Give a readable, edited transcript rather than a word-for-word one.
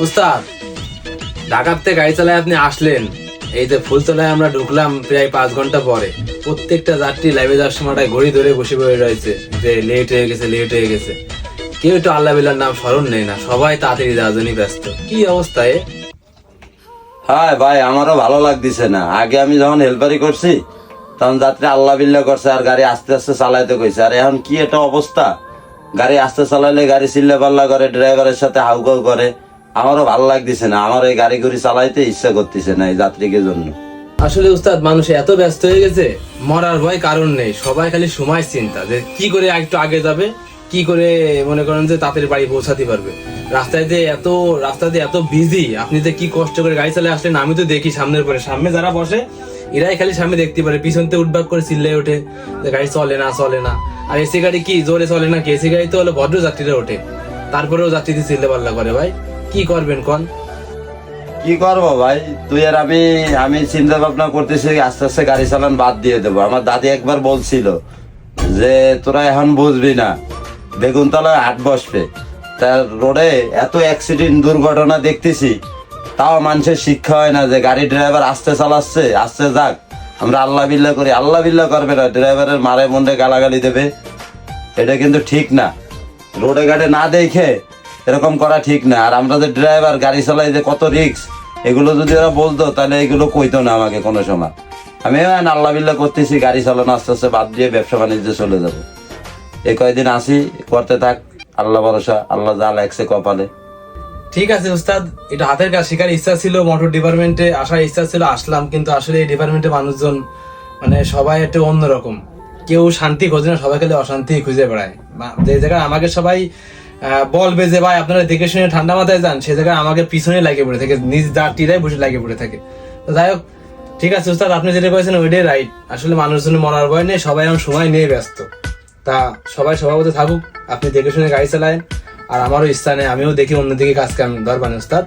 উস্তাদ, ঢাকাতে গাড়ি চালায় আপনি আসলেন, এই যে ফুলতলায় আমরা ঢুকলাম প্রায় 5 ঘন্টা পরে। প্রত্যেকটা যাত্রী লাইভে যাওয়ার সময়টায় ঘড়ি ধরে বসে বসে রয়েছে যে লেট হয়ে গেছে, লেট হয়ে গেছে। কেউ একটু আল্লাহ বিল্লার নাম স্মরণ নেই না, সবাই তাড়াতাড়ি যাওয়ার জন্য ব্যস্ত। কি অবস্থায়? হ্যাঁ ভাই, আমারও ভালো লাগতেছে না। আগে আমি যখন হেল্পারি করছি তখন যাত্রী আল্লাহ বিল্লাহ করছে আর গাড়ি আস্তে আস্তে চালাইতে কইছে। আর এখন কি একটা অবস্থা, গাড়ি আস্তে চালাইলে গাড়ি চিল্লা পাল্লা করে, ড্রাইভারের সাথে হাউকাউ করে। আমারও ভালো লাগতেছে না, আমার এই গাড়ি গুড়ি চালাইতে ইচ্ছা করতেছে না এই যাত্রীকে জন্য। আসলে উস্তাদ, মানুষ এত ব্যস্ত হয়ে গেছে, মরার ভয় কারণ নেই। সবাই খালি সময় চিন্তা যে কি করে একটু আগে যাবে, কি করে মনে করেন যে তাড়াতাড়ি বাড়ি পৌঁছাতে পারবে। রাস্তা দিয়ে এত বিজি, আপনি যে কি কষ্ট করে গাড়ি চালিয়ে আসলেন আমি তো দেখি সামনের পরে। সামনে যারা বসে এরাই খালি সামনে দেখতে পারে, পিছনতে উঠবাক করে চিল্লে ওঠে যে গাড়ি চলে না চলে না। আর এসি গাড়ি কি জোরে চলে না কি? এসি গাড়ি তো হলো ভদ্র যাত্রীরা ওঠে, তারপরেও যাত্রীদের চিল্লে পাল্লা করে। ভাই কি করবেন কোন? কি করবো ভাই, তুই আর আমি চিন্তা ভাবনা করতেছি আস্তে আস্তে গাড়ি চালান বাদ দিয়ে দেবো। আমার দাদি একবার বলছিল যে তোরা এখন বুঝবি না, বেগুনতলায় হাট বসবে। তার রোডে এত অ্যাক্সিডেন্ট দুর্ঘটনা দেখতেছি, তাও মানুষের শিক্ষা হয় না যে গাড়ি ড্রাইভার আস্তে চালাচ্ছে, আস্তে যাক, আমরা আল্লাহ বিল্লাহ করি। আল্লাহ বিল্লাহ করবে না, ড্রাইভারের মারে মন্ডে গালাগালি দেবে, এটা কিন্তু ঠিক না। রোডে ঘাটে না দেখে এরকম করা ঠিক না। আর আমরা যে ড্রাইভার গাড়ি চালাই যে কত রিস্ক, এগুলো যদি ওরা বলতো তাহলে এগুলো কইতো না আমাকে কোনো সময়। আমি আল্লাহ বিল্লাহ করতেছি, গাড়ি চালানো আস্তে আস্তে বাদ দিয়ে ব্যবসা বাণিজ্যে চলে যাবো। এই কয়েকদিন আসি, করতে থাক, আল্লাহ ভরসা, আল্লাহ যা লাগছে কপালে। ঠিক আছে উস্তাদ, এটা হাতের কাজ শেখার ইচ্ছা ছিল, মোটর ডিপার্টমেন্টে আসার ইচ্ছা ছিল, আসলাম। কিন্তু আসলে এই ডিপার্টমেন্টে মানুষজন মানে সবাই একটু অন্যরকম, কেউ শান্তি খোঁজে না, সবাই খালি অশান্তি খুঁজে বেড়ায়। যে জায়গায় আমাকে সবাই বলবে যে ভাই আপনারা দেখে শুনে ঠান্ডা মাথায় যান, সে জায়গায় আমাকে পিছনে লাগিয়ে পড়ে থাকে, নিজ যাত্রীরাই বসে লাগিয়ে পড়ে থাকে। তো যাই হোক, ঠিক আছে উস্তাদ, আপনি যেটা করেছেন ওইটাই রাইট। আসলে মানুষজন মরার ভয় নেই, সবাই এখন সময় নিয়ে ব্যস্ত। তা সবাই স্বভাবত থাকুক, আপনি দেখে শুনে গাড়ি চালায়েন। আর আমারও ইচ্ছা নেই, আমিও দেখি অন্যদিকে কাজ কাম দরকার উস্তাদ।